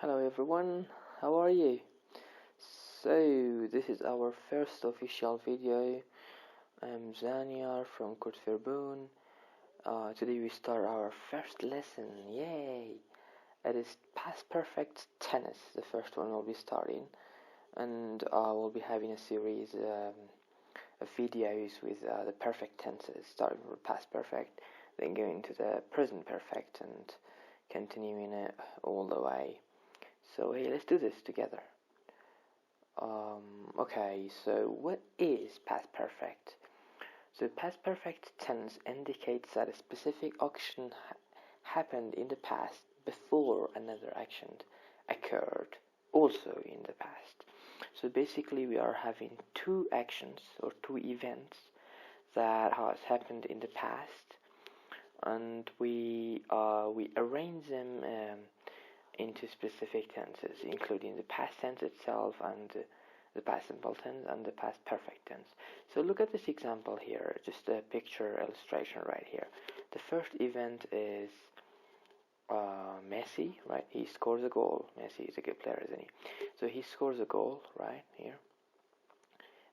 Hello everyone, how are you? So, this is our first official video. I'm Zaniar from Kurt Verboon. Today we start our first lesson, yay! It is past perfect tense, the first one we'll be starting. And we'll be having a series of videos with the perfect tenses, starting with past perfect, then going to the present perfect and continuing it all the way. So hey, let's do this together. Okay, so what is past perfect? So past perfect tense indicates that a specific action happened in the past before another action occurred also in the past. So basically we are having two actions or two events that has happened in the past, and we arrange them into specific tenses, including the past tense itself and the past simple tense and the past perfect tense. So look at this example here, just a picture illustration right here. The first event is Messi, right? He scores a goal. Messi is a good player, isn't he? So he scores a goal right here.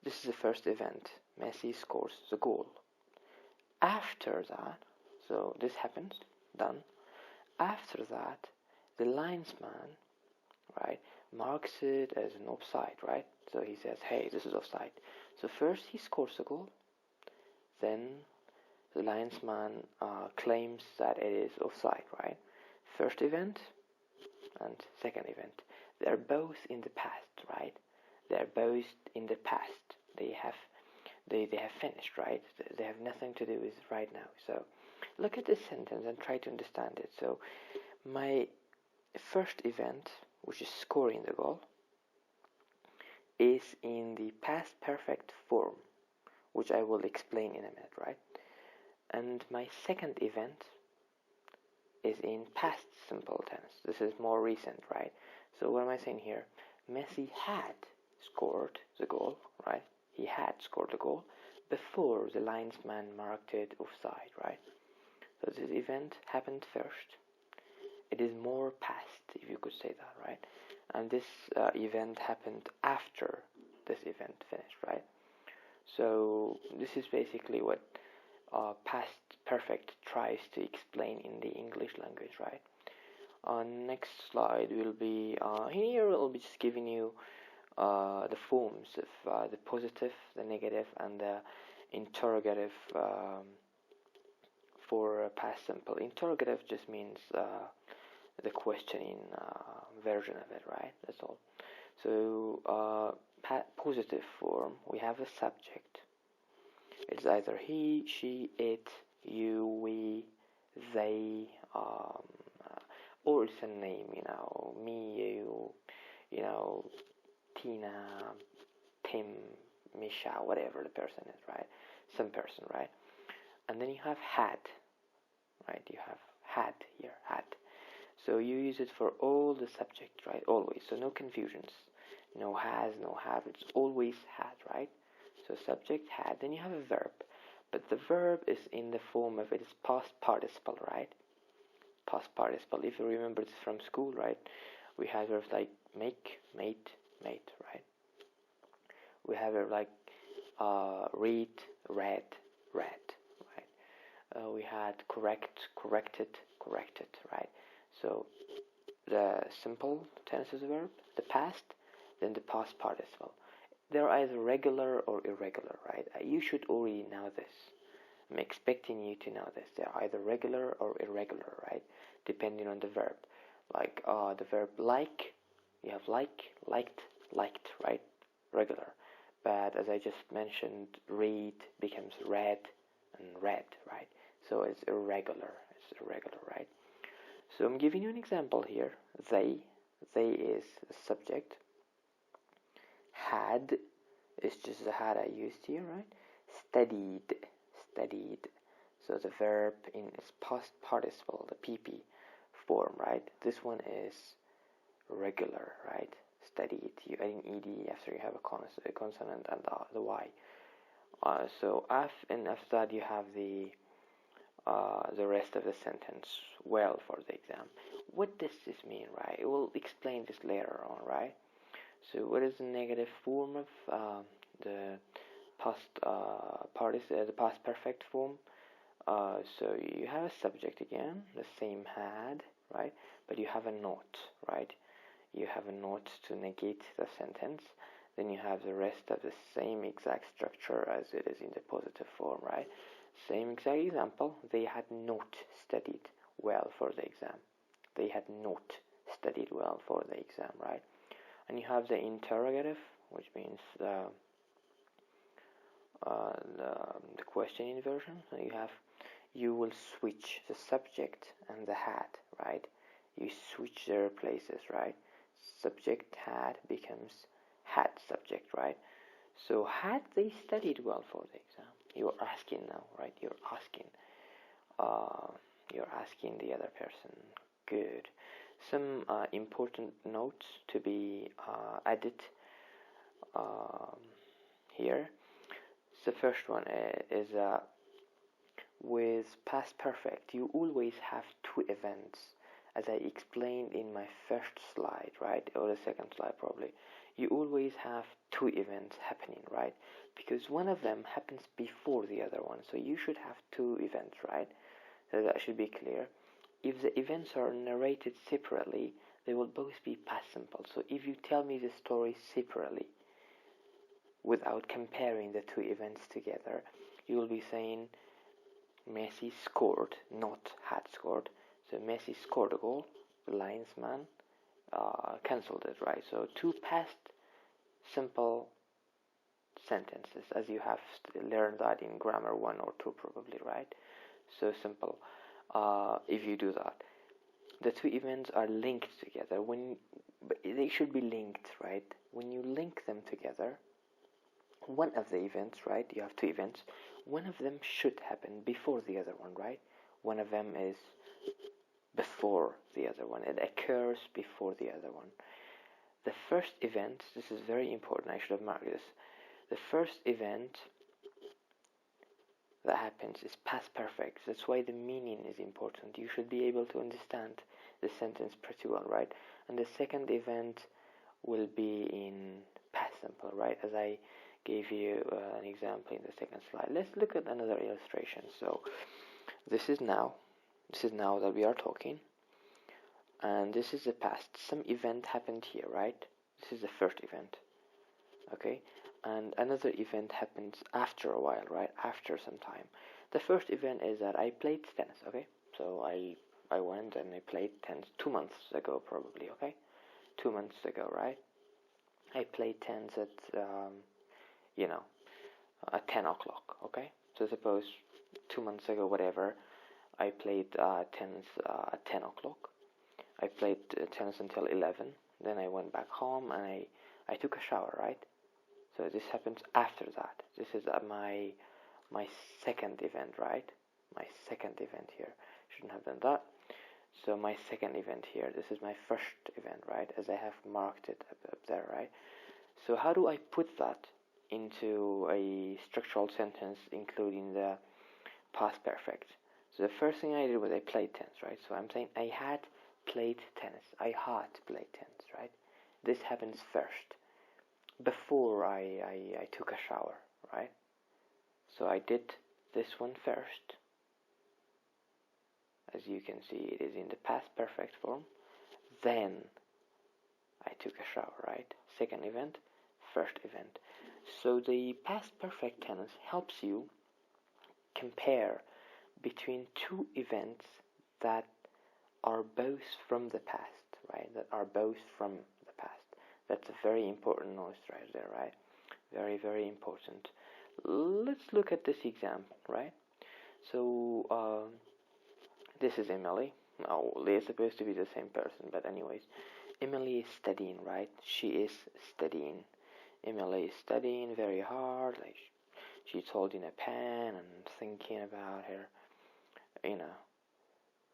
This is the first event. Messi scores the goal. After that, so this happens, done. After that, the linesman, right, marks it as an offside, right? So he says, hey, this is offside. So first he scores a goal, then the linesman claims that it is offside, right? First event and second event. They're both in the past, right? They're both in the past. They have finished, right? They have nothing to do with right now. So look at this sentence and try to understand it. So my first event, which is scoring the goal, is in the past perfect form, which I will explain in a minute, right? And my second event is in past simple tense. This is more recent, right? So what am I saying here? Messi had scored the goal, right? He had scored the goal before the linesman marked it offside, right? So this event happened first. It is more past, if you could say that, right? And this event happened after this event finished, right? So this is basically what past perfect tries to explain in the English language, right? Next slide will be here. I'll be just giving you the forms of the positive, the negative, and the interrogative for past simple. Interrogative just means the questioning version of it, right? That's all. So positive form, we have a subject. It's either he, she, it, you, we, they, or it's a name, me, you, Tina, Tim, Misha, whatever the person is, right? Some person, right? And then you have had, right? You have had here, had. So you use it for all the subject, right? Always. So no confusions. No has, no have. It's always had, right? So subject had. Then you have a verb. But the verb is in the form of it is past participle, right? Past participle. If you remember this from school, right? We have verbs like make, made, made, right? We have verbs like read, read, read, right? We had correct, corrected, corrected, right? So the simple tense is a verb, the past, then the past participle. They're either regular or irregular, right? You should already know this. I'm expecting you to know this. They're either regular or irregular, right? Depending on the verb. Like the verb like, you have like, liked, liked, right? Regular. But as I just mentioned, read becomes read and read, right? So it's irregular. It's irregular, right? So I'm giving you an example here. They is a subject. Had is just the had I used here, right? Studied. So the verb in its past participle, the PP form, right? This one is regular, right? Studied. You add an ed after you have a consonant and the y. So after that you have the the rest of the sentence well for the exam. What does this mean, right? We'll explain this later on, right? So what is the negative form of the past the past perfect form? So you have a subject again, the same had, right? But you have a not, right? You have a not to negate the sentence. Then you have the rest of the same exact structure as it is in the positive form, right? Same exact example. They had not studied well for the exam. They had not studied well for the exam, right? And you have the interrogative, which means the question inversion. So you will switch the subject and the had, right? You switch their places, right? Subject had becomes had subject, right? So had they studied well for the exam? You're asking now, right? You're asking the other person. Good. Some important notes to be added here. So the first one is with past perfect, you always have two events, as I explained in my first slide, right? Or the second slide probably. You always have two events happening, right? Because one of them happens before the other one, so you should have two events, right? So that should be clear. If the events are narrated separately, they will both be past simple. So if you tell me the story separately, without comparing the two events together, you will be saying Messi scored, not had scored. So Messi scored a goal, the linesman cancelled it, right? So two past simple sentences, as you have learned that in grammar 1 or 2 probably, right? So simple. If you do that, the two events are linked together. But they should be linked, right? When you link them together, one of the events, right? You have two events. One of them should happen before the other one, right? One of them is before the other one. It occurs before the other one. The first event, this is very important, I should have marked this. The first event that happens is past perfect. That's why the meaning is important. You should be able to understand the sentence pretty well, right? And the second event will be in past simple, right? As I gave you an example in the second slide. Let's look at another illustration. So this is now that we are talking, and this is the past. Some event happened here, right? This is the first event, okay? And another event happens after a while, right? After some time. The first event is that I played tennis, okay? So I went and I played tennis 2 months ago, probably, okay? 2 months ago, right? I played tennis at at 10 o'clock, okay? So suppose 2 months ago, whatever, I played tennis at 10 o'clock. I played tennis until 11. Then I went back home and I took a shower, right? So this happens after that. This is my second event, right? My second event here. Shouldn't have done that. So my second event here. This is my first event, right? As I have marked it up there, right? So how do I put that into a structural sentence including the past perfect? So the first thing I did was I played tennis, right? So I'm saying I had played tennis. I had played tennis, right? This happens first, before I took a shower, right? So I did this one first. As you can see, it is in the past perfect form. Then I took a shower, right? Second event, first event. So the past perfect tense helps you compare between two events that are both from the past, right? That are both from the past. That's a very important note right there, right? Very, very important. Let's look at this example, right? So this is Emily. No, they're supposed to be the same person, but anyways, Emily is studying, right? She is studying. Emily is studying very hard, like she's holding a pen and thinking about her,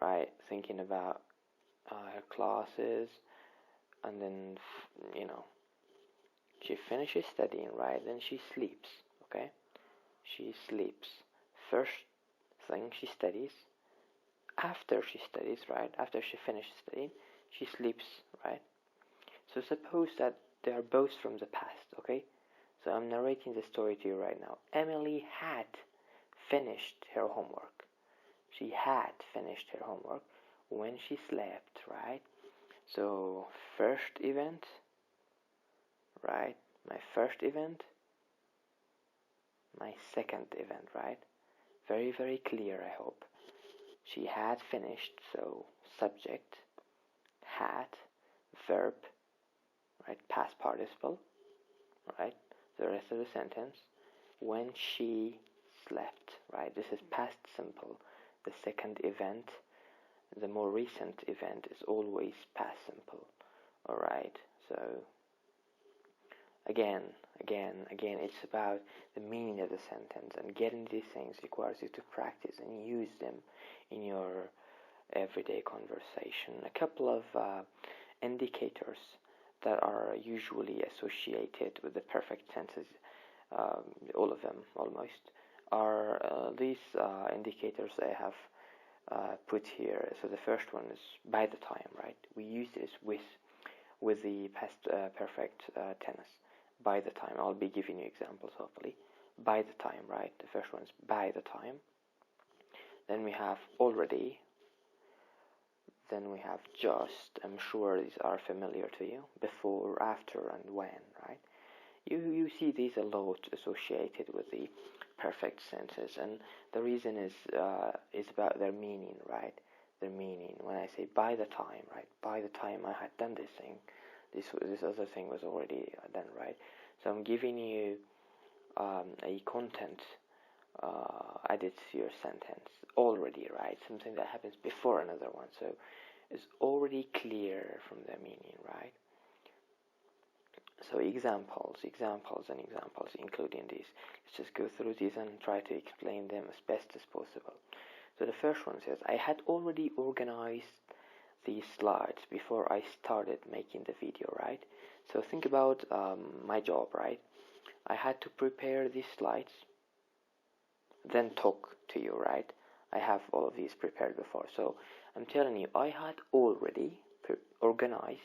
right? Thinking about her classes, and then, she finishes studying, right? Then she sleeps, okay? She sleeps. First nothing. She studies. After she studies, right? After she finishes studying, she sleeps, right? So suppose that they are both from the past, okay? So I'm narrating the story to you right now. Emily had finished her homework. She had finished her homework when she slept, right? So first event, right? My first event, my second event, right? Very, very clear, I hope. She had finished, so subject, had, verb, right? Past participle, right? The rest of the sentence, when she slept, right? This is past simple. The second event, the more recent event, is always past simple. Alright, so again, it's about the meaning of the sentence, and getting these things requires you to practice and use them in your everyday conversation. A couple of indicators that are usually associated with the perfect tenses, all of them almost, are these indicators I have put here. So the first one is by the time, right? We use this with the past perfect tense. By the time. I'll be giving you examples hopefully. By the time, right? The first one is by the time. Then we have already. Then we have just. I'm sure these are familiar to you. Before, after, and when, right? You see these a lot associated with the perfect tenses, and the reason is about their meaning, right? Their meaning. When I say by the time, right? By the time I had done this thing, this other thing was already done, right? So I'm giving you a content added to your sentence already, right? Something that happens before another one, so it's already clear from the meaning, right? So examples, including these. Let's just go through these and try to explain them as best as possible. So the first one says, I had already organized these slides before I started making the video, right? So think about my job, right? I had to prepare these slides, then talk to you, right? I have all of these prepared before. So I'm telling you, I had already organized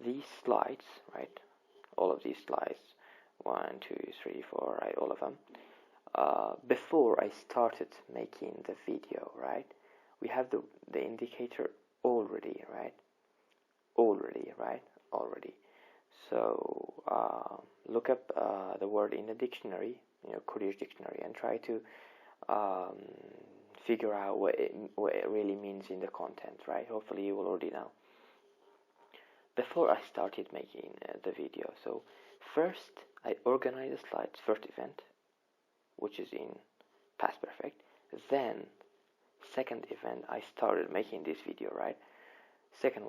these slides, right? All of these slides, 1, 2, 3, 4, right? All of them. Before I started making the video, right? We have the indicator already, right? Already. So look up the word in the dictionary, Courier's dictionary, and try to figure out what it really means in the content, right? Hopefully you will already know. Before I started making the video, so first I organized the slides, first event, which is in past perfect. Then second event, I started making this video, right? Second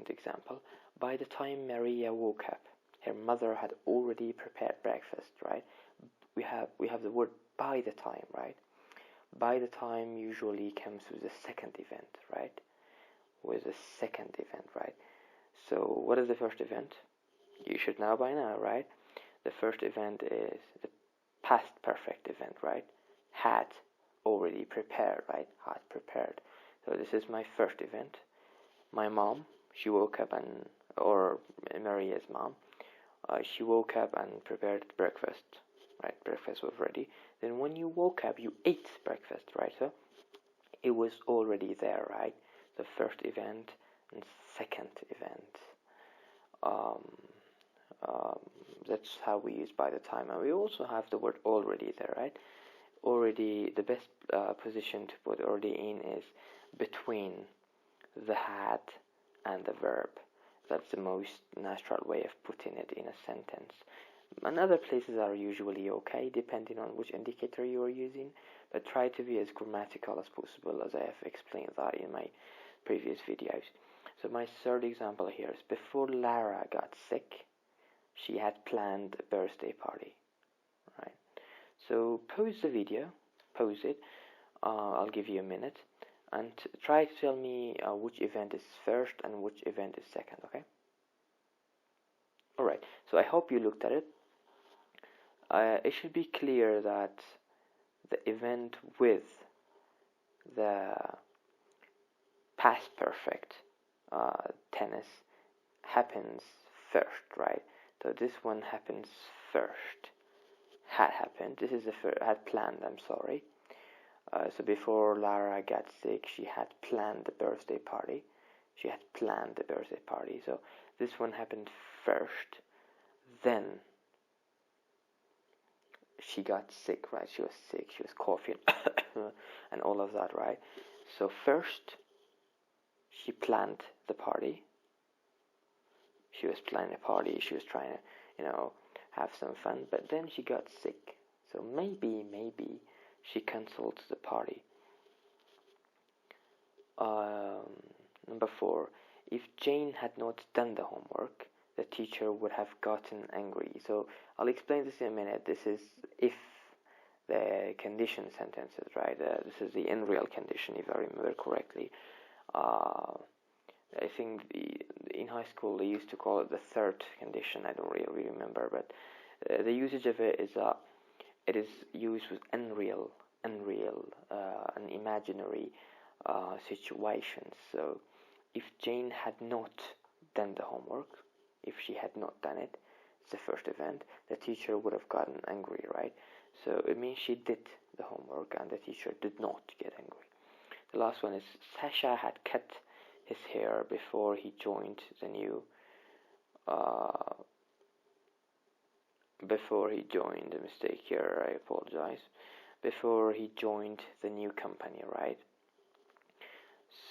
example, by the time Maria woke up, her mother had already prepared breakfast, right? We have the word by the time, right? By the time usually comes with the second event, right? With the second event, right? So what is the first event? You should know by now, right? The first event is the past perfect event, right? Had already prepared, right? Had prepared. So this is my first event. My mom, she woke up or Maria's mom, she woke up and prepared breakfast, right? Breakfast was ready. Then when you woke up, you ate breakfast, right? So it was already there, right? The first event and second event. That's how we use by the time. And we also have the word already there, right? Already, the best position to put already in is between the had and the verb. That's the most natural way of putting it in a sentence. And other places are usually okay, depending on which indicator you are using, but try to be as grammatical as possible, as I have explained that in my previous videos. So my third example here is, before Lara got sick, she had planned a birthday party, right? So pause the video, pause it, I'll give you a minute, and try to tell me which event is first and which event is second, okay? Alright, so I hope you looked at it. It should be clear that the event with the past perfect tense happens first, right? So this one happens first. Had happened. This is the first, had planned, I'm sorry. So before Lara got sick, she had planned the birthday party. She had planned the birthday party. So this one happened first. Then she got sick, right? She was sick. She was coughing and all of that, right? So first, she planned the party. She was planning a party. She was trying to, have some fun. But then she got sick. So maybe she cancelled the party. Number 4. If Jane had not done the homework, the teacher would have gotten angry. So I'll explain this in a minute. This is if the condition sentences, right? This is the in real condition, if I remember correctly. I think in high school they used to call it the third condition. I don't really remember, but the usage of it is it is used with unreal, and imaginary situations. So if Jane had not done the homework, if she had not done it, it's the first event, the teacher would have gotten angry, right? So it means she did the homework and the teacher did not get angry. The last one is Sasha had cut his hair before he joined the new mistake here, I apologize, before he joined the new company, right?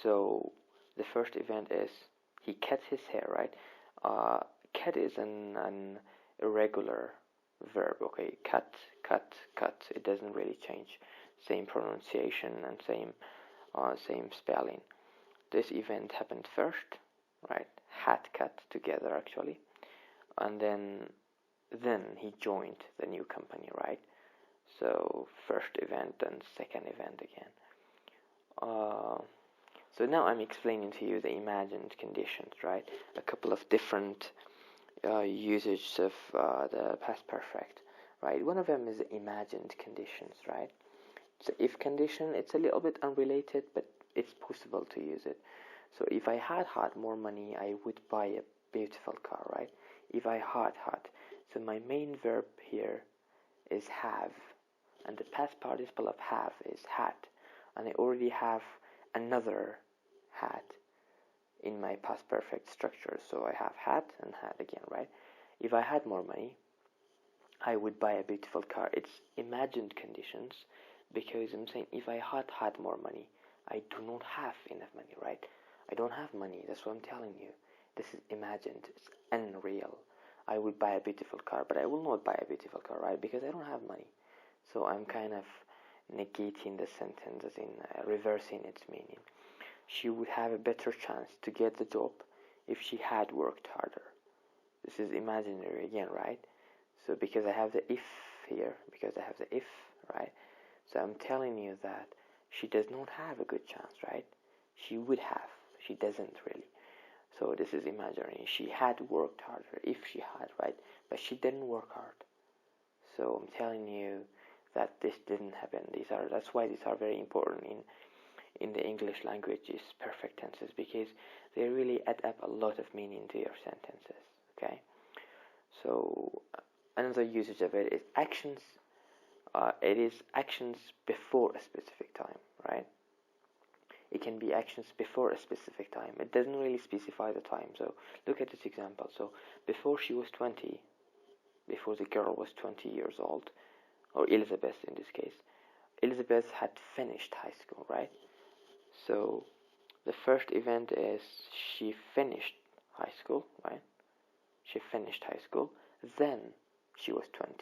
So the first event is he cut his hair, right? Cut is an irregular verb, okay? Cut. It doesn't really change. Same pronunciation and same spelling. This event happened first, right? Had cut together actually, and then he joined the new company, right? So first event and second event again. So now I'm explaining to you the imagined conditions, right? A couple of different usages of the past perfect, right? One of them is imagined conditions, right? So if condition, it's a little bit unrelated, but it's possible to use it. So if I had more money, I would buy a beautiful car, right? If I had. So my main verb here is have, and the past participle of have is had, and I already have another had in my past perfect structure. So I have had and had again, right? If I had more money, I would buy a beautiful car. It's imagined conditions because I'm saying if I had more money, I do not have enough money, right? I don't have money. That's what I'm telling you. This is imagined. It's unreal. I would buy a beautiful car, but I will not buy a beautiful car, right? Because I don't have money. So I'm kind of negating the sentence, as in reversing its meaning. She would have a better chance to get the job if she had worked harder. This is imaginary again, right? So because I have the if here, right? So I'm telling you that she does not have a good chance, right? She would have. She doesn't really. So this is imaginary. She had worked harder if she had, right? But she didn't work hard. So I'm telling you that this didn't happen. That's why these are very important in the English language, is perfect tenses, because they really add up a lot of meaning to your sentences. Okay. So another usage of it is actions. It is actions before a specific time, right? It can be actions before a specific time. It doesn't really specify the time. So look at this example. So before she was 20, before the girl was 20 years old, or Elizabeth in this case, Elizabeth had finished high school, right? So the first event is she finished high school, right? She finished high school, then she was 20.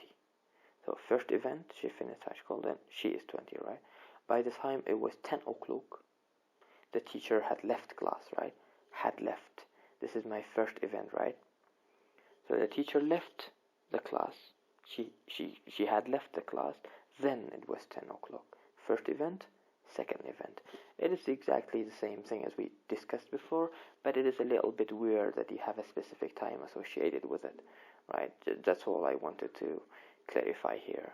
So first event, she finished high school, then she is 20, right? By the time it was 10 o'clock, the teacher had left class, right? Had left. This is my first event, right? So the teacher left the class. She had left the class, then it was 10 o'clock. First event, second event. It is exactly the same thing as we discussed before, but it is a little bit weird that you have a specific time associated with it, right? That's all I wanted to clarify here.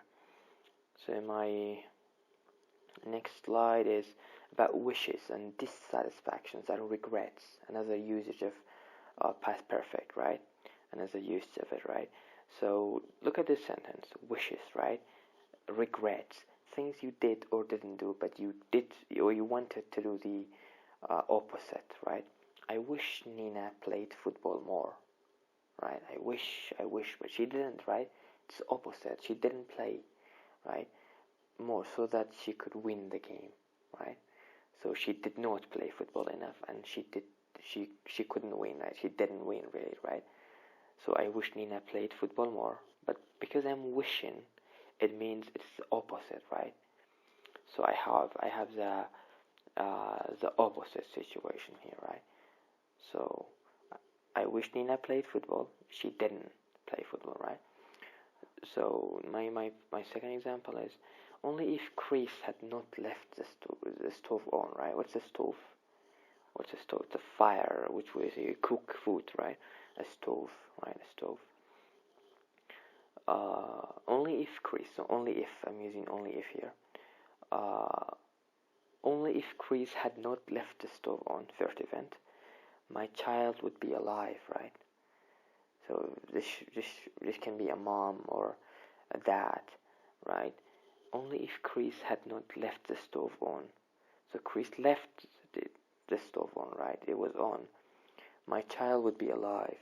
So my next slide is about wishes and dissatisfactions and regrets, another usage of past perfect, right? Another usage of it, right? So look at this sentence: wishes, right? Regrets, things you did or didn't do, but you did or you wanted to do the opposite, right? I wish Nina played football more, right? I wish, but she didn't, right? It's opposite. She didn't play, right? More so that she could win the game, right? So she did not play football enough, and she couldn't win, right? She didn't win really, right? So I wish Nina played football more, but because I'm wishing, it means it's the opposite, right? So I have the opposite situation here, right? So I wish Nina played football. She didn't play football, right? So my second example is only if Chris had not left the stove on, right? What's a stove? What's a stove? It's a fire, which way you cook food, right? A stove, right? A stove. Only if Chris, so only if, I'm using only if here. Only if Chris had not left the stove on, first event, my child would be alive, right? So this can be a mom or a dad, right? Only if Chris had not left the stove on. So Chris left the stove on, right? It was on. My child would be alive.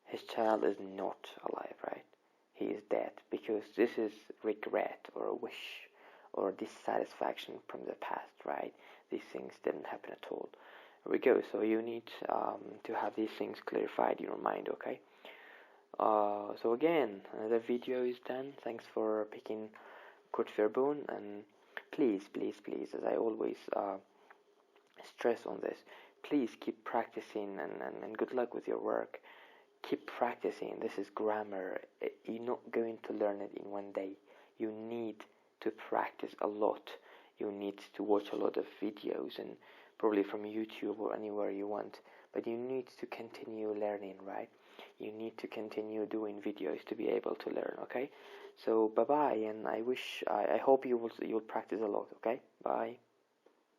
His child is not alive, right? He is dead, because this is regret or a wish or dissatisfaction from the past, right? These things didn't happen at all. Here we go. So you need to have these things clarified in your mind, okay? So again, the video is done. Thanks for picking Kurt Verboon, and please, as I always stress on this, please keep practicing, and good luck with your work. Keep practicing. This is grammar. You're not going to learn it in one day. You need to practice a lot. You need to watch a lot of videos, and probably from YouTube or anywhere you want, but you need to continue learning, right? You need to continue doing videos to be able to learn, okay? So bye bye, and I hope you'll practice a lot, okay? Bye.